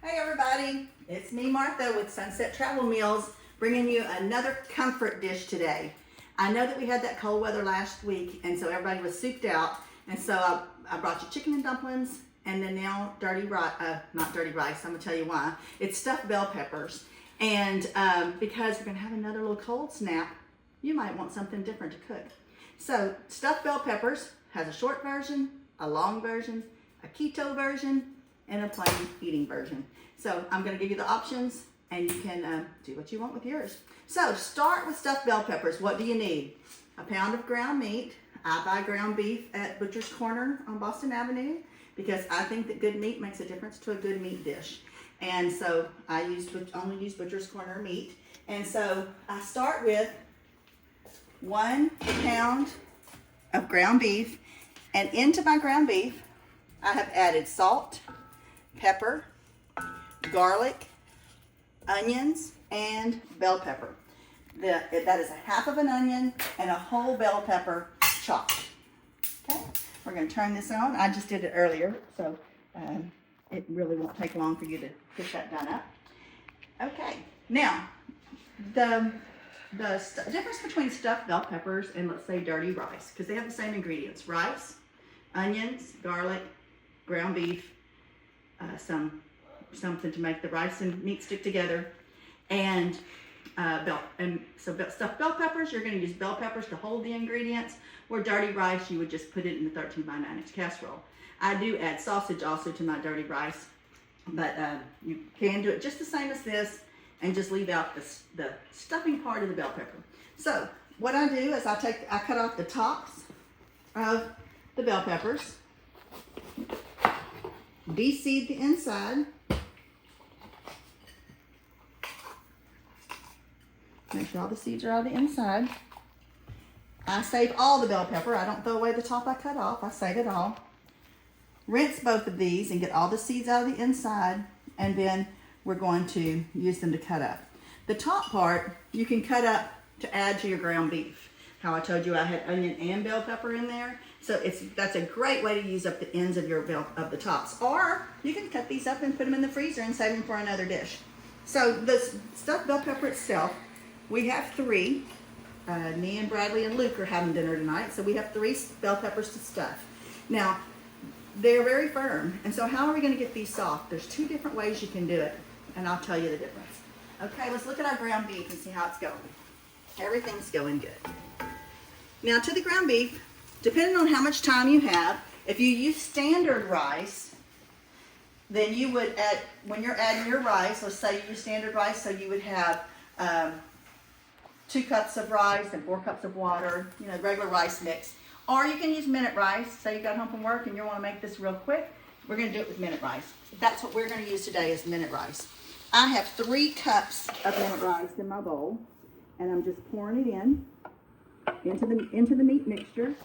Hey everybody, it's me Martha with Sunset Travel Meals bringing you another comfort dish today. I know that we had that cold weather last week and so everybody was souped out, and so I brought you chicken and dumplings and then now dirty rice, not dirty rice, I'm gonna tell you why. It's stuffed bell peppers, and because we're gonna have another little cold snap, you might want something different to cook. So stuffed bell peppers has a short version, a long version, a keto version, and a plain eating version. So I'm going to give you the options and you can do what you want with yours. So start with stuffed bell peppers. What do you need? A pound of ground meat. I buy ground beef at Butcher's Corner on Boston Avenue because I think that good meat makes a difference to a good meat dish. And so I only use Butcher's Corner meat. And so I start with 1 pound of ground beef, and into my ground beef I have added salt, pepper, garlic, onions, and bell pepper. That is a half of an onion and a whole bell pepper chopped. Okay, we're going to turn this on. I just did it earlier, so it really won't take long for you to get that done up. Okay, now the difference between stuffed bell peppers and, let's say, dirty rice, because they have the same ingredients: rice, onions, garlic, ground beef, something to make the rice and meat stick together, and stuffed bell peppers, you're going to use bell peppers to hold the ingredients, where dirty rice you would just put it in the 13 by 9 inch casserole. I do add sausage also to my dirty rice, but you can do it just the same as this and just leave out the stuffing part of the bell pepper. So what I do is I cut off the tops of the bell peppers, de-seed the inside, make sure all the seeds are out of the inside. I save all the bell pepper. I don't throw away the top I cut off. I save it all. Rinse both of these and get all the seeds out of the inside, and then we're going to use them to cut up. The top part you can cut up to add to your ground beef. How I told you I had onion and bell pepper in there. So that's a great way to use up the ends of the tops. Or you can cut these up and put them in the freezer and save them for another dish. So the stuffed bell pepper itself, we have 3. Me and Bradley and Luke are having dinner tonight, so we have 3 bell peppers to stuff. Now, they're very firm, and so how are we going to get these soft? There's 2 different ways you can do it, and I'll tell you the difference. Okay, let's look at our ground beef and see how it's going. Everything's going good. Now, to the ground beef, depending on how much time you have, if you use standard rice, then you would add, when you're adding your rice, let's say you use standard rice, so you would have 2 cups of rice and 4 cups of water, regular rice mix. Or you can use minute rice. Say you got home from work and you want to make this real quick. We're going to do it with minute rice. That's what we're going to use today, is minute rice. I have 3 cups of minute rice in my bowl, and I'm just pouring it into the meat mixture.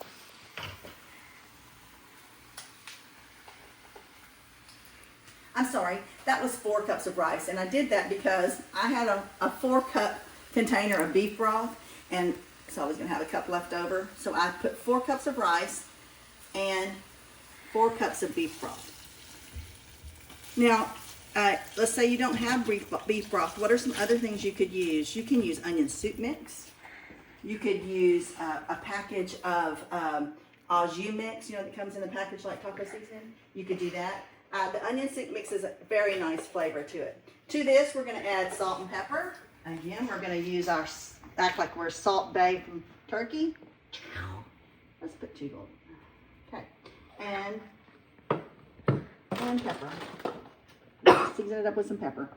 I'm sorry, that was 4 cups of rice, and I did that because I had a 4-cup container of beef broth, and so I was going to have a cup left over. So I put 4 cups of rice and 4 cups of beef broth. Now, let's say you don't have beef broth. What are some other things you could use? You can use onion soup mix. You could use a package of au jus mix, that comes in a package like taco seasoning. You could do that. The onion soup mix is a very nice flavor to it. To this, we're going to add salt and pepper. Again, we're going to use act like we're Salt Bae from Turkey. Let's put 2 gold. Okay. And pepper. Season it up with some pepper.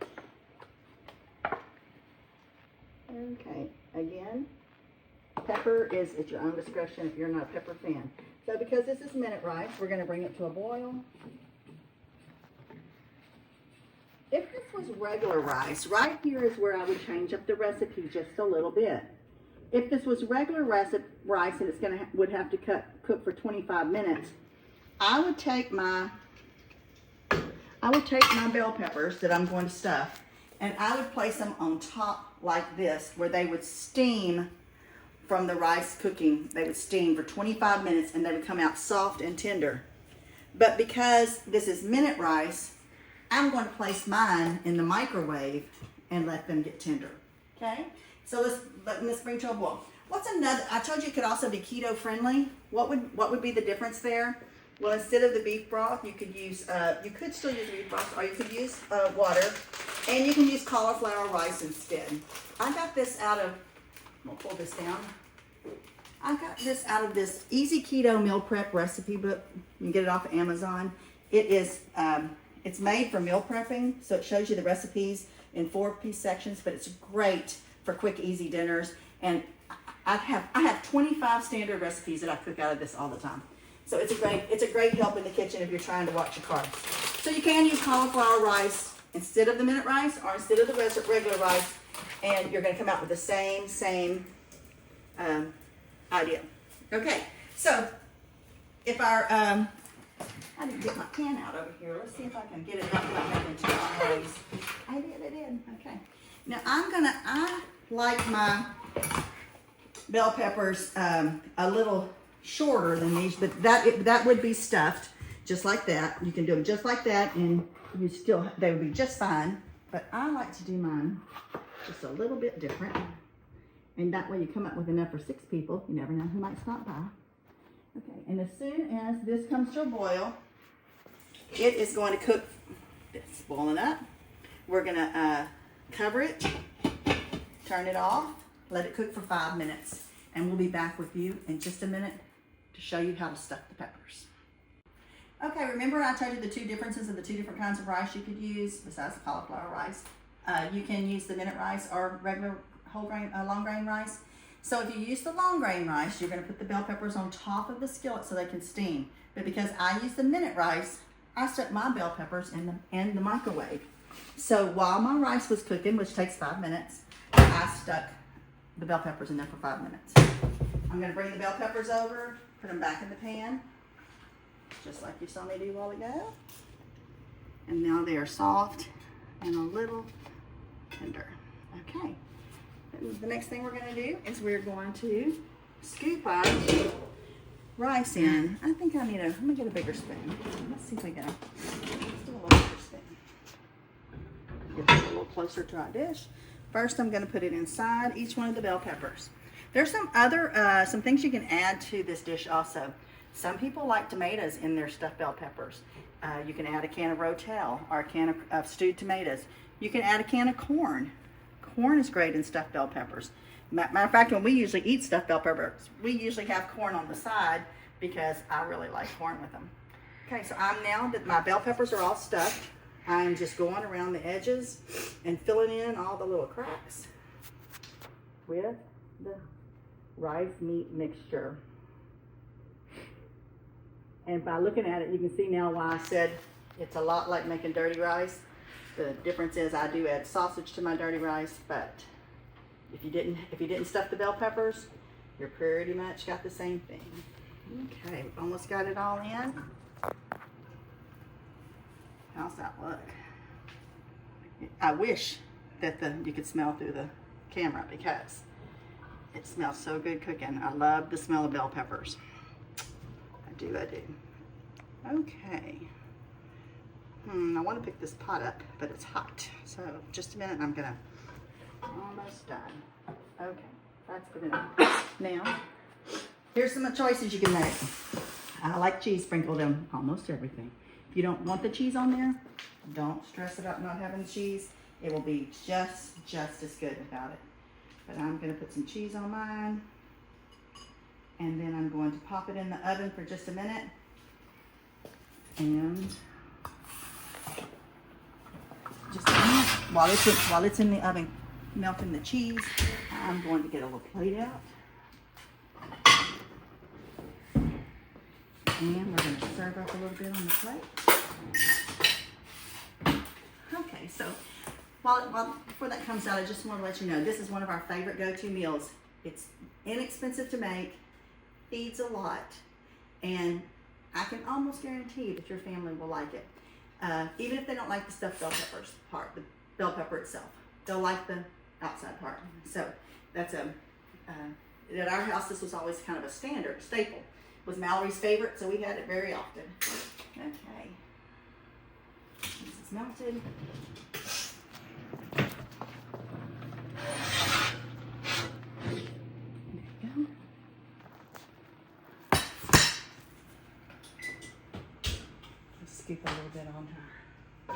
Okay. Again, pepper is at your own discretion if you're not a pepper fan. So because this is minute rice, we're going to bring it to a boil. If this was regular rice, right here is where I would change up the recipe just a little bit. If this was regular rice and it's would have to cook for 25 minutes, I would take my bell peppers that I'm going to stuff, and I would place them on top like this, where they would steam from the rice cooking. They would steam for 25 minutes and they would come out soft and tender. But because this is minute rice, I'm going to place mine in the microwave and let them get tender. Okay, so let's bring to a boil. What's another? I told you it could also be keto friendly. What would be the difference there? Well, instead of the beef broth, you could use you could still use beef broth, or you could use water, and you can use cauliflower rice instead. I got this out of. I'll pull this down. I got this out of this Easy Keto Meal Prep recipe book. You can get it off of Amazon. It is it's made for meal prepping, so it shows you the recipes in 4-piece sections, but it's great for quick, easy dinners. And I have 25 standard recipes that I cook out of this all the time. So it's a great help in the kitchen if you're trying to watch your carbs. So you can use cauliflower rice instead of the minute rice or instead of the regular rice, and you're going to come out with the same idea. Okay, so if our I didn't get my pan out over here. Let's see if I can get it out without making too much noise. I did. Okay. Now I like my bell peppers a little shorter than these, but that would be stuffed just like that. You can do them just like that, and they would be just fine. But I like to do mine just a little bit different, and that way you come up with enough for 6 people. You never know who might stop by. Okay, and as soon as this comes to a boil, it is going to cook. It's boiling up. We're gonna cover it, turn it off, let it cook for 5 minutes, and we'll be back with you in just a minute to show you how to stuff the peppers. Okay, remember I told you the 2 differences of the 2 different kinds of rice you could use besides the cauliflower rice. You can use the minute rice or regular whole grain, long grain rice. So if you use the long grain rice, you're going to put the bell peppers on top of the skillet so they can steam. But because I use the minute rice, I stuck my bell peppers in the microwave. So while my rice was cooking, which takes 5 minutes, I stuck the bell peppers in there for 5 minutes. I'm going to bring the bell peppers over, put them back in the pan, just like you saw me do a while ago. And now they are soft and a little tender. Okay. The next thing we're going to do is we're going to scoop our rice in. I think I'm going to get a bigger spoon. Let's see if we can do a little bigger spoon. Get this a little closer to our dish. First, I'm going to put it inside each one of the bell peppers. There's some things you can add to this dish also. Some people like tomatoes in their stuffed bell peppers. You can add a can of Rotel or a can of stewed tomatoes. You can add a can of corn. Corn is great in stuffed bell peppers. Matter of fact, when we usually eat stuffed bell peppers, we usually have corn on the side because I really like corn with them. Okay, so now that my bell peppers are all stuffed, I'm just going around the edges and filling in all the little cracks with the rice meat mixture. And by looking at it, you can see now why I said it's a lot like making dirty rice. The difference is I do add sausage to my dirty rice, but if you didn't stuff the bell peppers, you're pretty much got the same thing. Okay, we've almost got it all in. How's that look? I wish that you could smell through the camera because it smells so good cooking. I love the smell of bell peppers. I do. Okay. I want to pick this pot up, but it's hot. So just a minute, I'm almost done. Okay, that's good enough. Now, here's some choices you can make. I like cheese sprinkled on almost everything. If you don't want the cheese on there, don't stress about not having cheese. It will be just as good without it. But I'm going to put some cheese on mine. And then I'm going to pop it in the oven for just a minute. And just a minute, while it's in the oven melting the cheese, I'm going to get a little plate out. And we're going to serve up a little bit on the plate. Okay, so before that comes out, I just want to let you know this is one of our favorite go-to meals. It's inexpensive to make, feeds a lot, and I can almost guarantee that your family will like it. Even if they don't like the stuffed bell peppers part, the bell pepper itself, they'll like the outside part. So that's at our house, this was always kind of a staple. It was Mallory's favorite, so we had it very often. Okay. This is melted. There you go. Just scoop a little bit on her.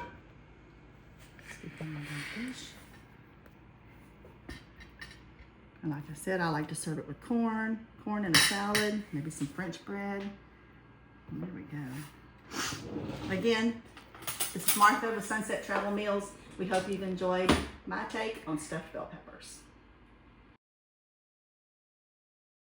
Scoop on my dish. And like I said, I like to serve it with corn and a salad, maybe some French bread. And there we go. Again, this is Martha with Sunset Travel Meals. We hope you've enjoyed my take on stuffed bell peppers.